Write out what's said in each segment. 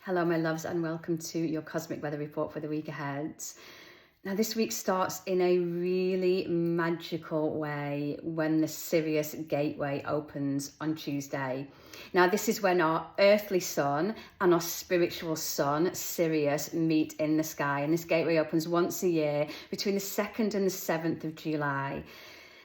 Hello, my loves, and welcome to your Cosmic Weather Report for the week ahead. Now, this week starts in a really magical way when the Sirius Gateway opens on Tuesday. Now, this is when our earthly sun and our spiritual sun, Sirius, meet in the sky. And this gateway opens once a year between the 2nd and the 7th of July.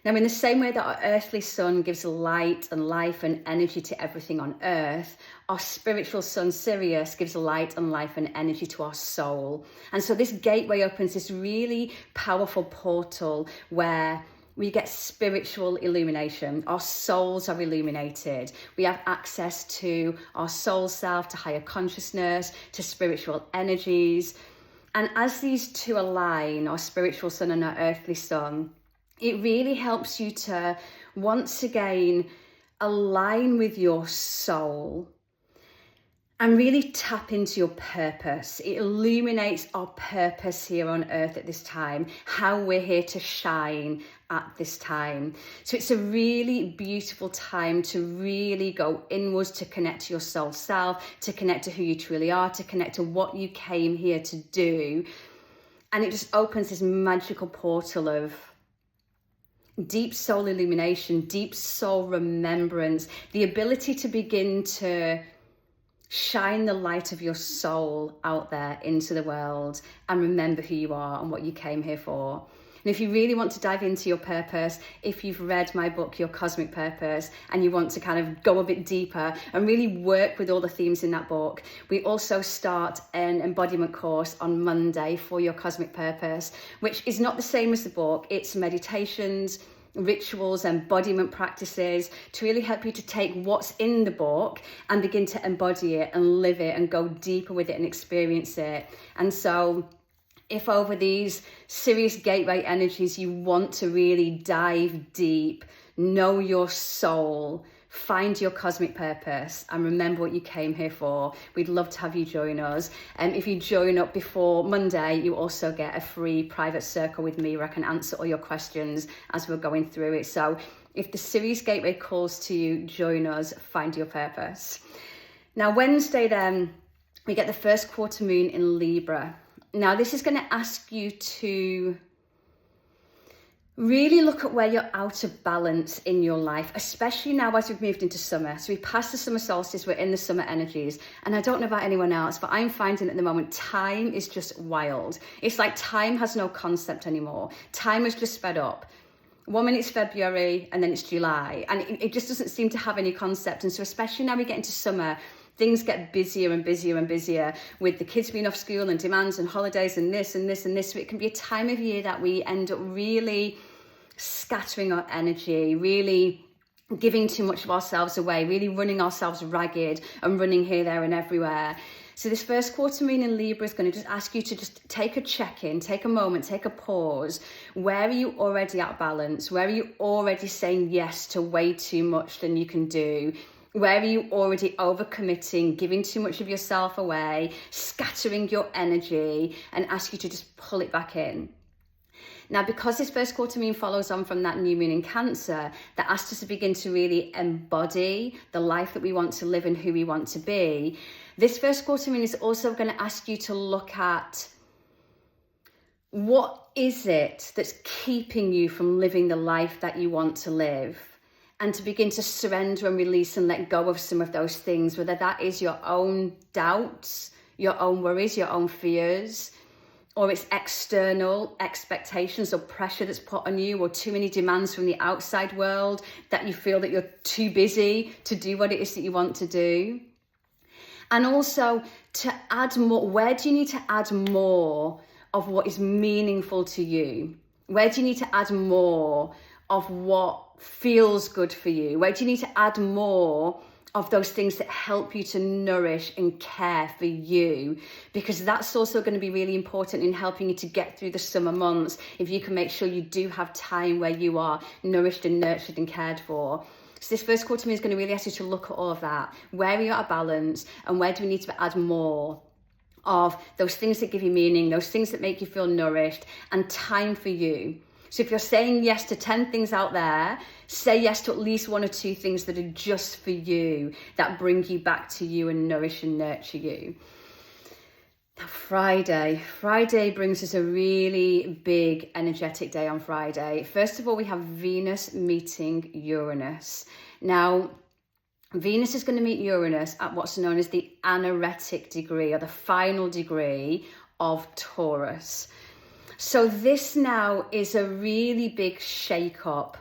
Now, in the same way that our earthly sun gives light and life and energy to everything on earth, our spiritual sun, Sirius, gives light and life and energy to our soul. And so this gateway opens this really powerful portal where we get spiritual illumination. Our souls are illuminated. We have access to our soul self, to higher consciousness, to spiritual energies. And as these two align, our spiritual sun and our earthly sun, it really helps you to once again align with your soul and really tap into your purpose. It illuminates our purpose here on earth at this time, how we're here to shine at this time. So it's a really beautiful time to really go inwards, to connect to your soul self, to connect to who you truly are, to connect to what you came here to do. And it just opens this magical portal of deep soul illumination, deep soul remembrance, the ability to begin to shine the light of your soul out there into the world and remember who you are and what you came here for. And if you really want to dive into your purpose, if you've read my book, Your Cosmic Purpose, and you want to kind of go a bit deeper and really work with all the themes in that book, we also start an embodiment course on Monday for Your Cosmic Purpose, which is not the same as the book. It's meditations, rituals, embodiment practices to really help you to take what's in the book and begin to embody it and live it and go deeper with it and experience it. And so if over these Sirius Gateway energies you want to really dive deep, know your soul, find your cosmic purpose and remember what you came here for, we'd love to have you join us. And if you join up before Monday, you also get a free private circle with me where I can answer all your questions as we're going through it. So if the Sirius Gateway calls to you, join us, find your purpose. Now, Wednesday then, we get the first quarter moon in Libra. Now, this is going to ask you to really look at where you're out of balance in your life, especially now as we've moved into summer. So we passed the summer solstice, we're in the summer energies. And I don't know about anyone else, but I'm finding at the moment, time is just wild. It's like time has no concept anymore. Time has just sped up. 1 minute it's February and then it's July. And it just doesn't seem to have any concept. And so especially now we get into summer, things get busier and busier and busier with the kids being off school and demands and holidays and this and this and this. So it can be a time of year that we end up really scattering our energy, really giving too much of ourselves away, really running ourselves ragged and running here, there and everywhere. So this first quarter moon in Libra is going to just ask you to just take a check-in, take a moment, take a pause. Where are you already out of balance? Where are you already saying yes to way too much than you can do? Where are you already overcommitting, giving too much of yourself away, scattering your energy, and ask you to just pull it back in? Now, because this first quarter moon follows on from that new moon in Cancer, that asks us to begin to really embody the life that we want to live and who we want to be, this first quarter moon is also going to ask you to look at what is it that's keeping you from living the life that you want to live, and to begin to surrender and release and let go of some of those things, whether that is your own doubts, your own worries, your own fears, or it's external expectations or pressure that's put on you, or too many demands from the outside world that you feel that you're too busy to do what it is that you want to do. And also to add more, where do you need to add more of what is meaningful to you? Where do you need to add more of what feels good for you? Where do you need to add more of those things that help you to nourish and care for you? Because that's also going to be really important in helping you to get through the summer months, if you can make sure you do have time where you are nourished and nurtured and cared for. So this first quarter moon is going to really ask you to look at all of that. Where are you out of balance, and where do we need to add more of those things that give you meaning, those things that make you feel nourished, and time for you? So if you're saying yes to 10 things out there, say yes to at least 1 or 2 things that are just for you, that bring you back to you and nourish and nurture you. Friday brings us a really big energetic day on Friday. First of all, we have Venus meeting Uranus. Now, Venus is going to meet Uranus at what's known as the anaretic degree, or the final degree of Taurus. So this now is a really big shake-up,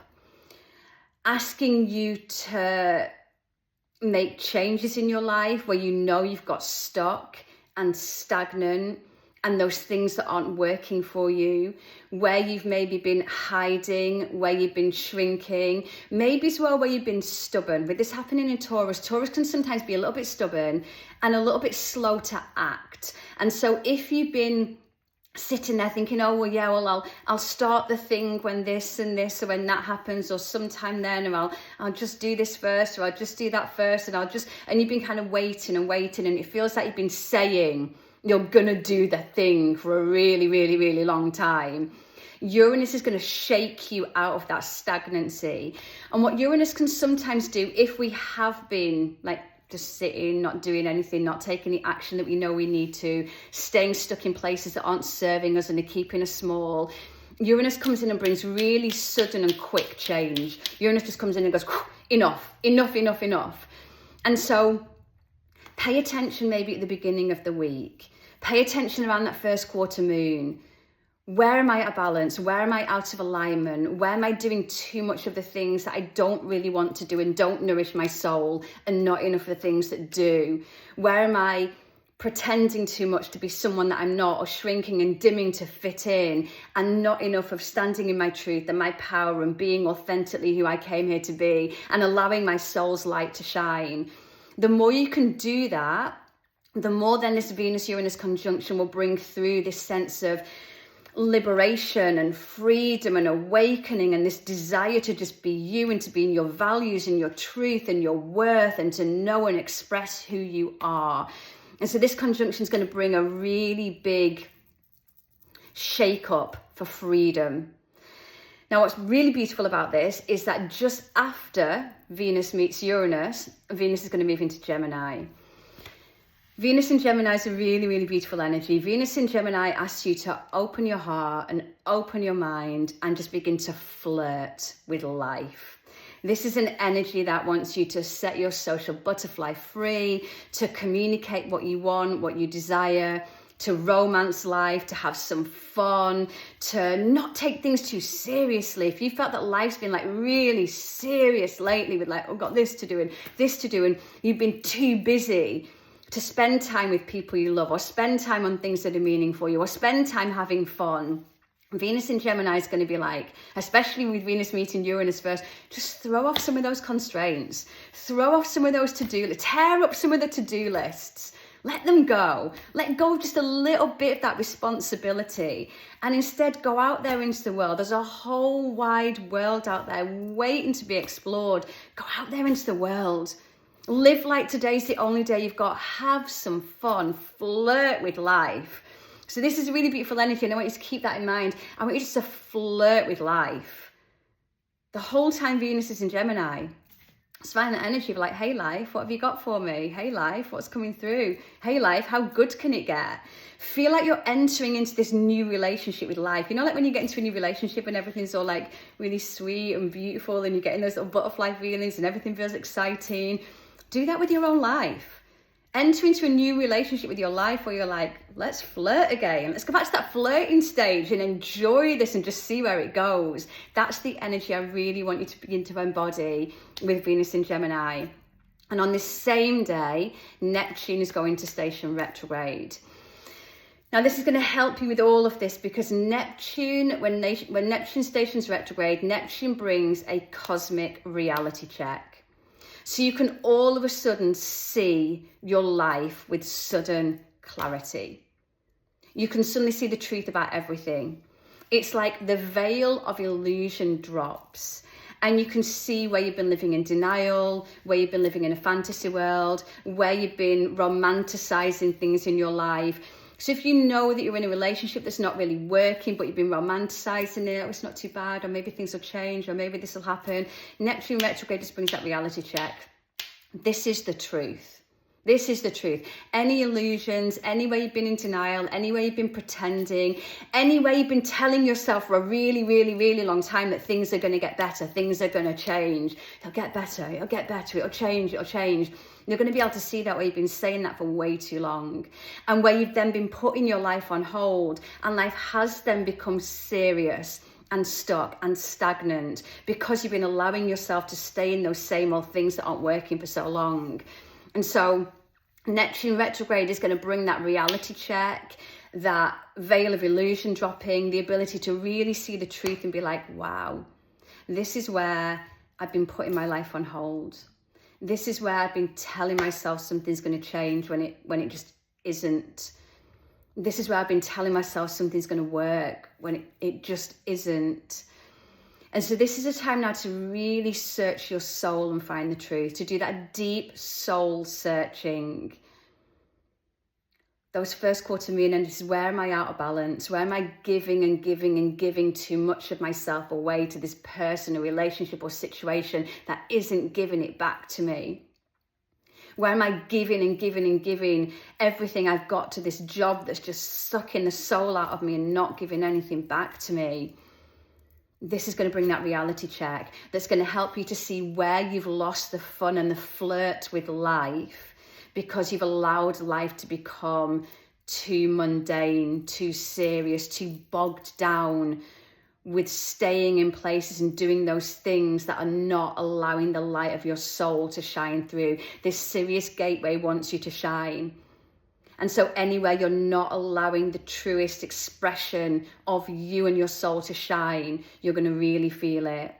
asking you to make changes in your life where you know you've got stuck and stagnant, and those things that aren't working for you, where you've maybe been hiding, where you've been shrinking, maybe as well where you've been stubborn. With this happening in Taurus can sometimes be a little bit stubborn and a little bit slow to act. And so if you've been sitting there thinking, oh, well, yeah, well, I'll start the thing when this and this, or when that happens, or sometime then, or I'll just do this first, or I'll just do that first, and you've been kind of waiting, and it feels like you've been saying you're gonna do the thing for a really, really, really long time. Uranus is going to shake you out of that stagnancy. And what Uranus can sometimes do, if we have been like just sitting, not doing anything, not taking the action that we know we need to, staying stuck in places that aren't serving us and are keeping us small, Uranus comes in and brings really sudden and quick change. Uranus just comes in and goes, enough. And so pay attention maybe at the beginning of the week. Pay attention around that first quarter moon. Where am I out of balance? Where am I out of alignment? Where am I doing too much of the things that I don't really want to do and don't nourish my soul, and not enough of the things that do? Where am I pretending too much to be someone that I'm not, or shrinking and dimming to fit in, and not enough of standing in my truth and my power and being authentically who I came here to be, and allowing my soul's light to shine? The more you can do that, the more then this Venus-Uranus conjunction will bring through this sense of liberation and freedom and awakening, and this desire to just be you, and to be in your values and your truth and your worth, and to know and express who you are. And so this conjunction is going to bring a really big shake up for freedom. Now, what's really beautiful about this is that just after Venus meets Uranus, Venus is going to move into Gemini. Venus in Gemini is a really, really beautiful energy. Venus in Gemini asks you to open your heart and open your mind and just begin to flirt with life. This is an energy that wants you to set your social butterfly free, to communicate what you want, what you desire, to romance life, to have some fun, to not take things too seriously. If you felt that life's been like really serious lately with like, oh, I've got this to do and this to do, and you've been too busy to spend time with people you love, or spend time on things that are meaningful for you, or spend time having fun, Venus in Gemini is going to be like, especially with Venus meeting Uranus first, just throw off some of those constraints, throw off some of those to-do lists, tear up some of the to-do lists, let them go, let go of just a little bit of that responsibility, and instead go out there into the world. There's a whole wide world out there waiting to be explored. Go out there into the world. Live like today's the only day you've got. Have some fun. Flirt with life. So this is a really beautiful energy, and I want you to keep that in mind. I want you just to flirt with life. The whole time Venus is in Gemini, it's finding that energy of like, hey life, what have you got for me? Hey life, what's coming through? Hey life, how good can it get? Feel like you're entering into this new relationship with life. You know, like when you get into a new relationship and everything's all like really sweet and beautiful, and you're getting those little butterfly feelings and everything feels exciting. Do that with your own life. Enter into a new relationship with your life where you're like, let's flirt again. Let's go back to that flirting stage and enjoy this and just see where it goes. That's the energy I really want you to begin to embody with Venus in Gemini. And on this same day, Neptune is going to station retrograde. Now, this is going to help you with all of this, because Neptune, when Neptune stations retrograde, Neptune brings a cosmic reality check. So you can all of a sudden see your life with sudden clarity. You can suddenly see the truth about everything. It's like the veil of illusion drops, and you can see where you've been living in denial, where you've been living in a fantasy world, where you've been romanticizing things in your life. So if you know that you're in a relationship that's not really working, but you've been romanticizing it, oh, it's not too bad, or maybe things will change, or maybe this will happen, Neptune retrograde just brings that reality check. This is the truth. This is the truth. Any illusions, any way you've been in denial, any way you've been pretending, any way you've been telling yourself for a really, really, really long time that things are going to get better, things are going to change, it'll get better, it'll change. You're going to be able to see that way you've been saying that for way too long, and where you've then been putting your life on hold, and life has then become serious and stuck and stagnant because you've been allowing yourself to stay in those same old things that aren't working for so long. And so Neptune retrograde is going to bring that reality check, that veil of illusion dropping, the ability to really see the truth and be like, wow, this is where I've been putting my life on hold. This is where I've been telling myself something's going to change when it just isn't. This is where I've been telling myself something's going to work when it just isn't. And so this is a time now to really search your soul and find the truth, to do that deep soul searching. Those first quarter moon energies, where am I out of balance? Where am I giving too much of myself away to this person, a relationship or situation that isn't giving it back to me? Where am I giving everything I've got to this job that's just sucking the soul out of me and not giving anything back to me? This is going to bring that reality check that's going to help you to see where you've lost the fun and the flirt with life because you've allowed life to become too mundane, too serious, too bogged down with staying in places and doing those things that are not allowing the light of your soul to shine through. This Sirius gateway wants you to shine. And so anywhere you're not allowing the truest expression of you and your soul to shine, you're going to really feel it.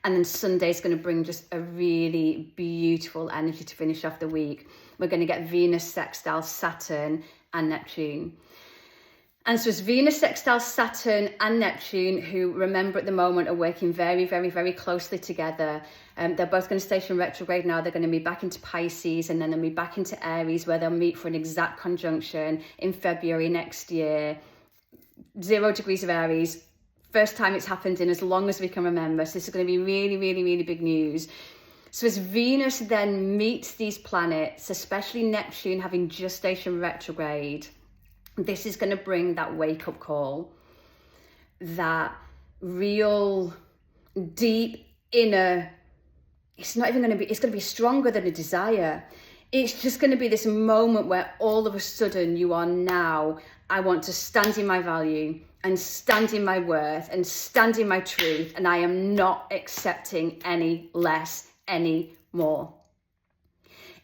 And then Sunday is going to bring just a really beautiful energy to finish off the week. We're going to get Venus sextile Saturn and Neptune. And so it's Venus sextile Saturn and Neptune, who, remember, at the moment are working very, very, very closely together. They're both going to station retrograde now. They're going to be back into Pisces, and then they'll be back into Aries, where they'll meet for an exact conjunction in February next year. 0 degrees of Aries. First time it's happened in as long as we can remember. So this is going to be really, really, really big news. So as Venus then meets these planets, especially Neptune having just stationed retrograde, this is going to bring that wake-up call, that real deep inner, it's going to be stronger than a desire. It's just going to be this moment where all of a sudden you are now, I want to stand in my value and stand in my worth and stand in my truth, and I am not accepting any less anymore.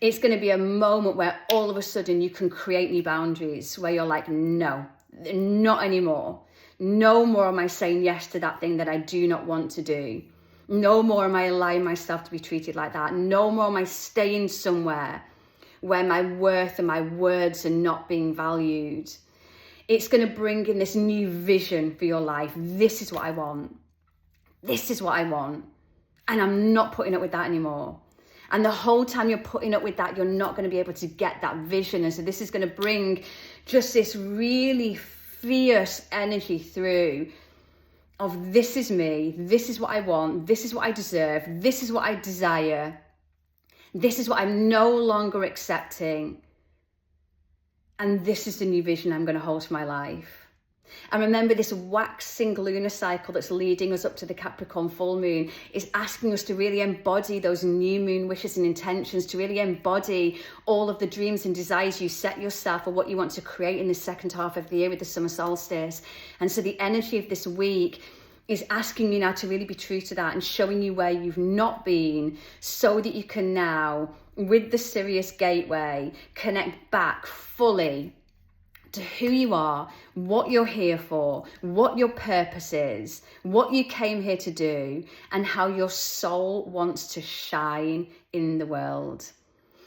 It's going to be a moment where all of a sudden you can create new boundaries, where you're like, no, not anymore. No more am I saying yes to that thing that I do not want to do. No more am I allowing myself to be treated like that. No more am I staying somewhere where my worth and my words are not being valued. It's going to bring in this new vision for your life. This is what I want. This is what I want. And I'm not putting up with that anymore. And the whole time you're putting up with that, you're not going to be able to get that vision. And so this is going to bring just this really fierce energy through of, this is me, this is what I want, this is what I deserve, this is what I desire, this is what I'm no longer accepting, and this is the new vision I'm going to hold for my life. And remember, this waxing lunar cycle that's leading us up to the Capricorn full moon is asking us to really embody those new moon wishes and intentions, to really embody all of the dreams and desires you set yourself, or what you want to create in the second half of the year with the summer solstice. And so the energy of this week is asking you now to really be true to that and showing you where you've not been, so that you can now, with the Sirius gateway, connect back fully to who you are, what you're here for, what your purpose is, what you came here to do, and how your soul wants to shine in the world.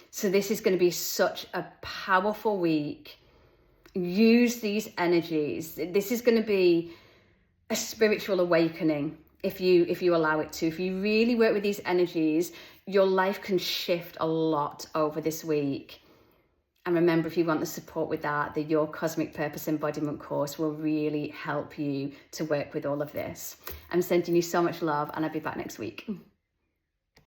So this is going to be such a powerful week. Use these energies. This is going to be a spiritual awakening if you allow it to. If you really work with these energies, your life can shift a lot over this week. And remember, if you want the support with that, the Your Cosmic Purpose Embodiment course will really help you to work with all of this. I'm sending you so much love, and I'll be back next week.